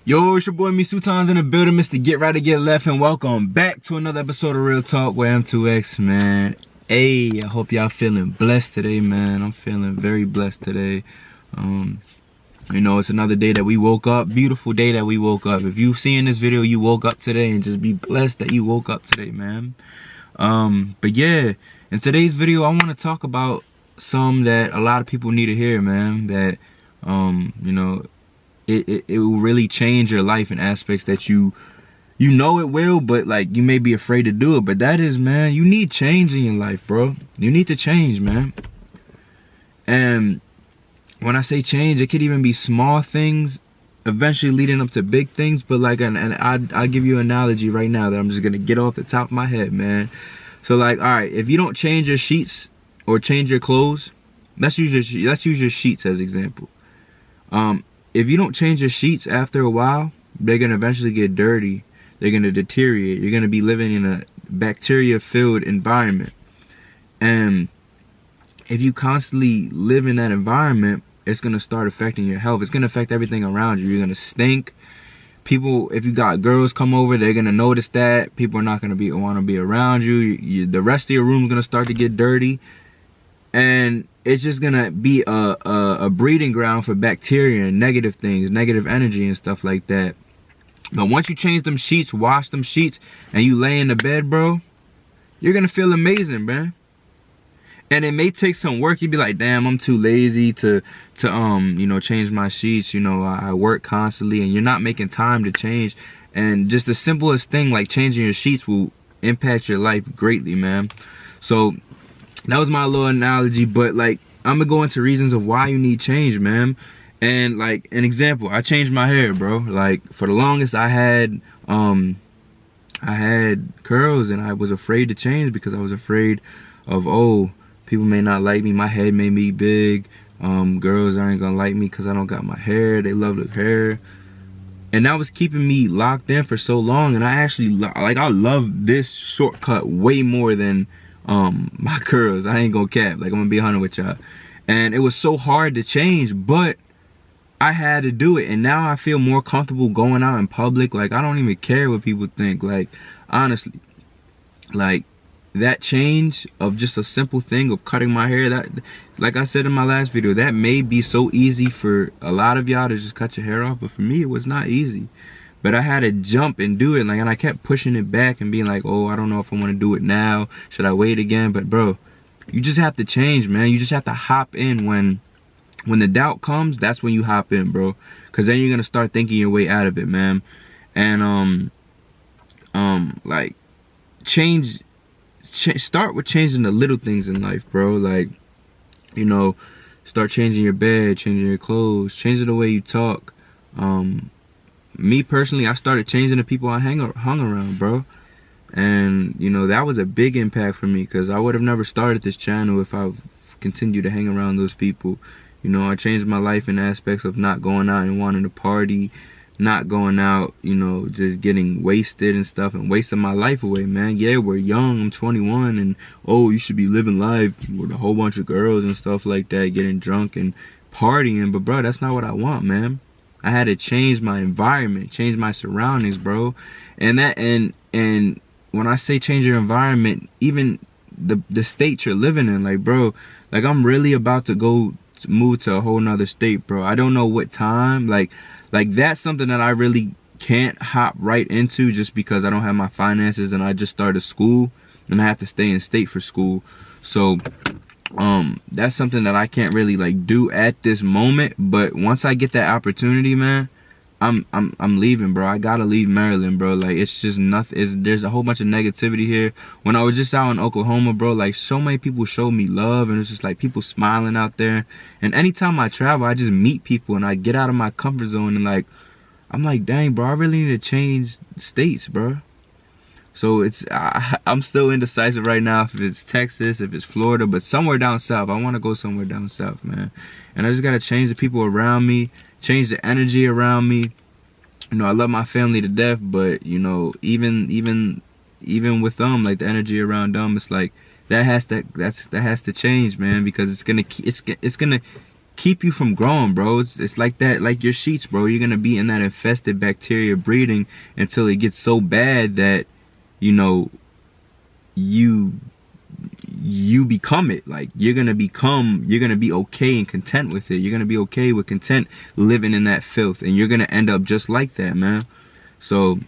Yo, it's your boy Misutans in the building, Mr. Get Right to Get Left, and welcome back to another episode of Real Talk with M2X, man. Hey, I hope y'all feeling blessed today, man. I'm feeling very blessed today. You know, it's another day that we woke up, beautiful day that we woke up. If you've seen this video, you woke up today, and just be blessed that you woke up today, man. But yeah, in today's video, I want to talk about some that a lot of people need to hear, man. That, you know, it will really change your life in aspects that you know it will, but like you may be afraid to do it. But that is, man, you need change in your life, bro. You need to change, man. And when I say change, it could even be small things eventually leading up to big things. But like, and I'll give you an analogy right now that I'm just gonna get off the top of my head, man. So like, all right, if you don't change your sheets or change your clothes, let's use your sheets as example. If you don't change your sheets after a while, they're gonna eventually get dirty. They're gonna deteriorate. You're gonna be living in a bacteria-filled environment. And if you constantly live in that environment, it's gonna start affecting your health. It's gonna affect everything around you. You're gonna stink. People, if you got girls come over, they're gonna notice that. People are not gonna want to be around you. The rest of your room is gonna start to get dirty. And it's just gonna be a breeding ground for bacteria and negative things, negative energy and stuff like that. But once you change them sheets, wash them sheets, and you lay in the bed, bro, you're gonna feel amazing, man. And it may take some work. You'd be like, damn, I'm too lazy to you know, change my sheets. You know, I work constantly, and you're not making time to change. And just the simplest thing like changing your sheets will impact your life greatly, man. So that was my little analogy, but like, I'm gonna go into reasons of why you need change, man. And like, an example, I changed my hair, bro. Like, for the longest, I had curls, and I was afraid to change because I was afraid of, oh, people may not like me. My head may be big. Girls aren't gonna like me because I don't got my hair. They love the hair. And that was keeping me locked in for so long. And I actually, I love this shortcut way more than my curls. I ain't gonna cap. Like, I'm gonna be 100 with y'all. And it was so hard to change, but I had to do it. And now I feel more comfortable going out in public. Like, I don't even care what people think. Like, honestly, like, that change of just a simple thing of cutting my hair, that, like I said in my last video, that may be so easy for a lot of y'all to just cut your hair off, but for me it was not easy. But I had to jump and do it, like, and I kept pushing it back and being like, oh, I don't know if I want to do it now, should I wait again? But bro, you just have to change, man. You just have to hop in when the doubt comes. That's when you hop in, bro, because then you're gonna start thinking your way out of it, man. And like, start with changing the little things in life, bro. Like, you know, start changing your bed, changing your clothes, changing the way you talk. Me personally, I started changing the people I hung around, bro. And you know, that was a big impact for me, because I would have never started this channel if I continued to hang around those people. You know, I changed my life in aspects of not going out and wanting to party, not going out, you know, just getting wasted and stuff, and wasting my life away, man. Yeah, we're young, I'm 21, and oh, you should be living life with a whole bunch of girls and stuff like that, getting drunk and partying. But bro, that's not what I want, man. I had to change my environment, change my surroundings, bro. And that, and when I say change your environment, even the state you're living in, like, bro, like, I'm really about to move to a whole nother state, bro. I don't know what time. Like that's something that I really can't hop right into, just because I don't have my finances, and I just started school and I have to stay in state for school. So that's something that I can't really like do at this moment. But once I get that opportunity, man, I'm leaving, bro. I gotta leave Maryland, bro. Like, it's just nothing. There's a whole bunch of negativity here. When I was just out in Oklahoma, bro, like, so many people showed me love, and it's just like people smiling out there. And anytime I travel, I just meet people, and I get out of my comfort zone, and like, I'm like, dang, bro, I really need to change states, bro. So I'm still indecisive right now if it's Texas, if it's Florida, but somewhere down south. I want to go somewhere down south, man. And I just got to change the people around me, change the energy around me. You know, I love my family to death, but you know, even with them, like, the energy around them, it's like that has to change, man, because it's gonna keep you from growing, bro. It's like that, like your sheets, bro. You're gonna be in that infested bacteria breeding until it gets so bad that, you know, you become it. Like you're gonna be okay and content with it. You're gonna be okay with content living in that filth, and you're gonna end up just like that, man. So,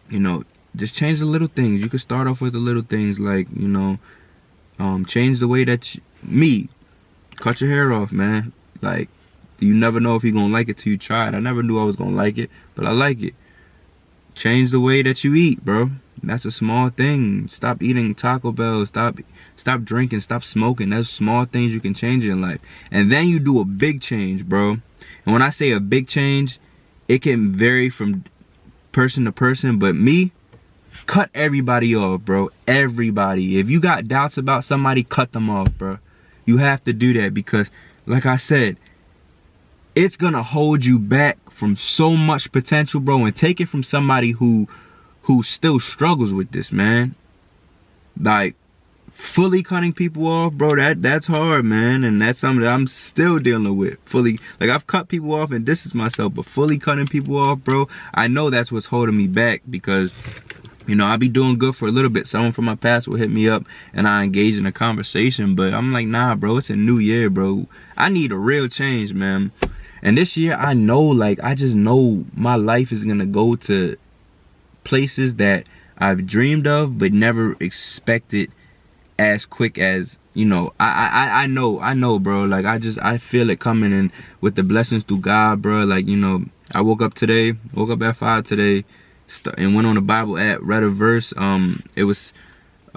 you know, just change the little things. You could start off with the little things, like, you know, change the way that cut your hair off, man. Like, you never know if you're gonna like it till you try it. I never knew I was gonna like it, but I like it. Change the way that you eat, bro. That's a small thing. Stop eating Taco Bell. Stop drinking. Stop smoking. There's small things you can change in life. And then you do a big change, bro. And when I say a big change, it can vary from person to person. But me, cut everybody off, bro. Everybody. If you got doubts about somebody, cut them off, bro. You have to do that because, like I said, it's gonna hold you back from so much potential, bro. And take it from somebody who still struggles with this, man. Like, fully cutting people off, bro, that's hard, man. And that's something that I'm still dealing with. Fully, like, I've cut people off and distanced myself, but fully cutting people off, bro, I know that's what's holding me back because, you know, I'll be doing good for a little bit. Someone from my past will hit me up and I engage in a conversation. But I'm like, nah, bro, it's a new year, bro. I need a real change, man. And this year, I know, like, I just know my life is going to go to places that I've dreamed of but never expected as quick as, you know, I know, bro. Like, I feel it coming in with the blessings through God, bro. Like, you know, I woke up at 5 today. And went on the Bible app, read a verse. It was,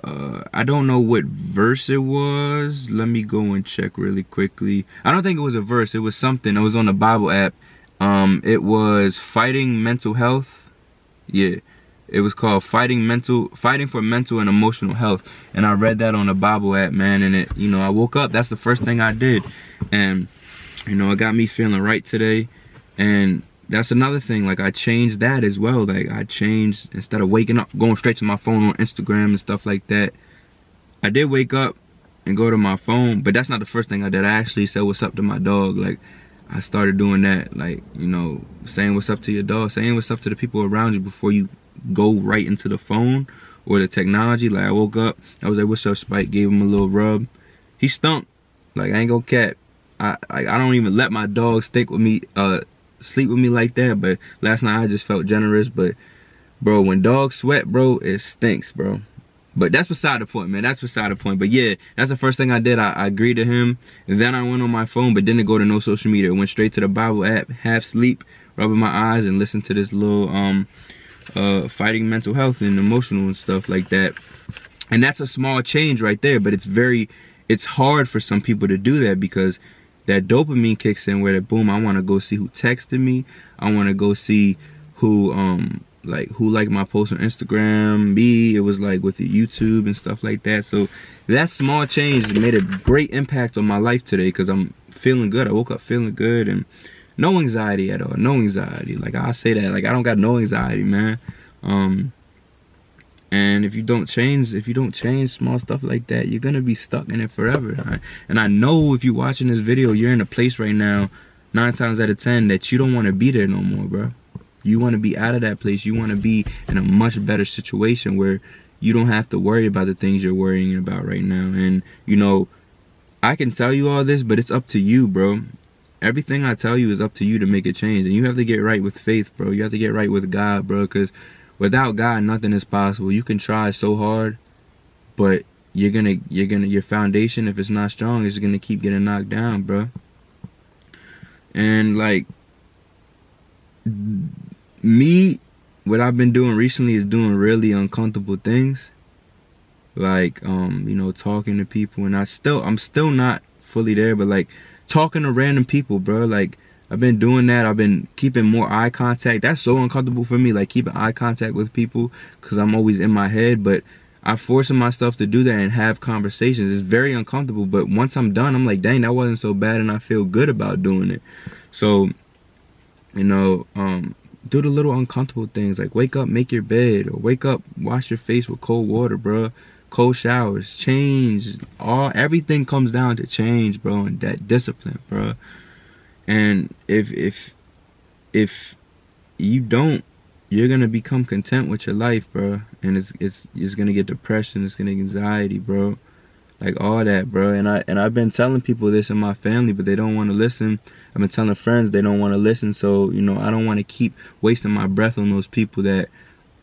I don't know what verse it was. Let me go and check really quickly. I don't think it was a verse. It was something. It was on the Bible app. It was fighting mental health. Yeah, it was called fighting for mental and emotional health. And I read that on the Bible app, man. And it, you know, I woke up. That's the first thing I did, and you know, it got me feeling right today. And that's another thing, like, I changed that as well. Like, I changed, instead of waking up, going straight to my phone on Instagram and stuff like that, I did wake up and go to my phone, but that's not the first thing I did. I actually said what's up to my dog. Like, I started doing that, like, you know, saying what's up to your dog, saying what's up to the people around you before you go right into the phone or the technology. Like, I woke up, I was like, what's up, Spike? Gave him a little rub. He stunk. Like, I ain't gonna cap. I don't even let my dog sleep with me like that, but last night I just felt generous. But bro, when dogs sweat, bro, it stinks, bro. But that's beside the point, man. That's beside the point. But yeah, that's the first thing I did. I agreed to him, and then I went on my phone, but didn't go to no social media. Went straight to the Bible app, half sleep, rubbing my eyes, and listened to this little fighting mental health and emotional and stuff like that. And that's a small change right there, but it's hard for some people to do that because that dopamine kicks in where that boom, I want to go see who texted me. I want to go see who liked my post on Instagram. Me, it was like with the YouTube and stuff like that. So that small change made a great impact on my life today because I'm feeling good. I woke up feeling good and no anxiety at all. No anxiety. Like, I say that, like, I don't got no anxiety, man. And if you don't change small stuff like that, you're gonna be stuck in it forever. Right? And I know if you're watching this video, you're in a place right now, 9 times out of 10, that you don't want to be there no more, bro. You want to be out of that place. You want to be in a much better situation where you don't have to worry about the things you're worrying about right now. And, you know, I can tell you all this, but it's up to you, bro. Everything I tell you is up to you to make a change. And you have to get right with faith, bro. You have to get right with God, bro, because without God, nothing is possible. You can try so hard, but your foundation, if it's not strong, is gonna keep getting knocked down, bro. And like me, what I've been doing recently is doing really uncomfortable things, like you know, talking to people. And I'm still not fully there, but like talking to random people, bro. Like, I've been doing that. I've been keeping more eye contact. That's so uncomfortable for me, like keeping eye contact with people, because I'm always in my head. But I'm forcing myself to do that and have conversations. It's very uncomfortable, but once I'm done, I'm like, dang, that wasn't so bad, and I feel good about doing it. So, you know, do the little uncomfortable things, like wake up, make your bed, or wake up, wash your face with cold water, bro. cold showers, change. Everything comes down to change, bro, and that discipline, bro. And if you don't, you're gonna become content with your life, bro, and it's gonna get depression, it's gonna get anxiety, bro, like all that, bro. And I've been telling people this in my family, but they don't want to listen. I've been telling friends, they don't want to listen. So, you know, I don't want to keep wasting my breath on those people that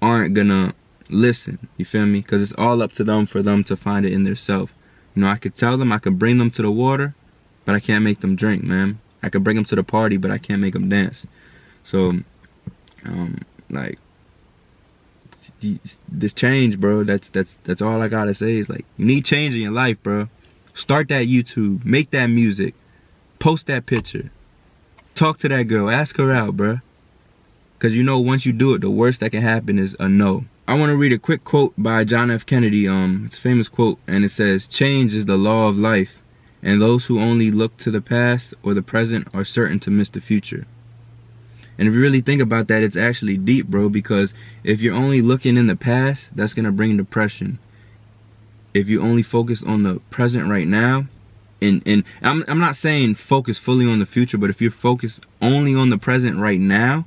aren't gonna listen. You feel me? Because it's all up to them for them to find it in their self. You know, I could tell them, I could bring them to the water, but I can't make them drink, man. I could bring them to the party, but I can't make them dance. So, like, this change, bro, that's all I gotta say is, like, you need change in your life, bro. Start that YouTube, make that music, post that picture, talk to that girl, ask her out, bro. Because, you know, once you do it, the worst that can happen is a no. I want to read a quick quote by John F. Kennedy. It's a famous quote, and it says, "Change is the law of life, and those who only look to the past or the present are certain to miss the future." And if you really think about that, it's actually deep, bro, because if you're only looking in the past, that's going to bring depression. If you only focus on the present right now, and I'm not saying focus fully on the future, but if you're focused only on the present right now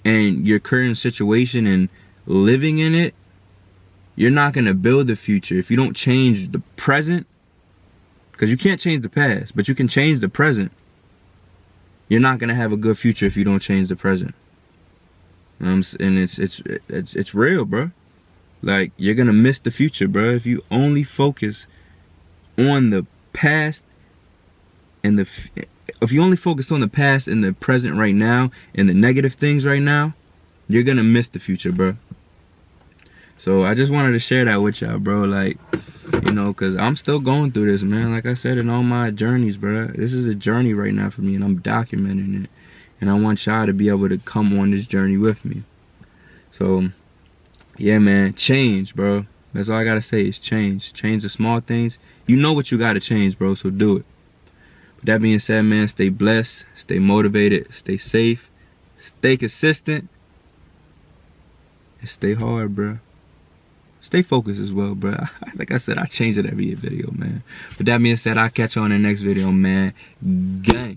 and your current situation and living in it, you're not going to build the future. If you don't change the present, because you can't change the past, but you can change the present, you're not gonna have a good future if you don't change the present. And it's real, bro. Like, you're gonna miss the future, bro, if you only focus on the past and if you only focus on the past and the present right now and the negative things right now, you're gonna miss the future, bro. So I just wanted to share that with y'all, bro. Like, you know, because I'm still going through this, man. Like I said, in all my journeys, bro. This is a journey right now for me, and I'm documenting it. And I want y'all to be able to come on this journey with me. So, yeah, man. Change, bro. That's all I got to say is change. Change the small things. You know what you got to change, bro, so do it. But that being said, man, stay blessed, stay motivated, stay safe, stay consistent, and stay hard, bro. Stay focused as well, bro. Like I said, I change it every video, man. But that being said, I'll catch you on the next video, man. Gang.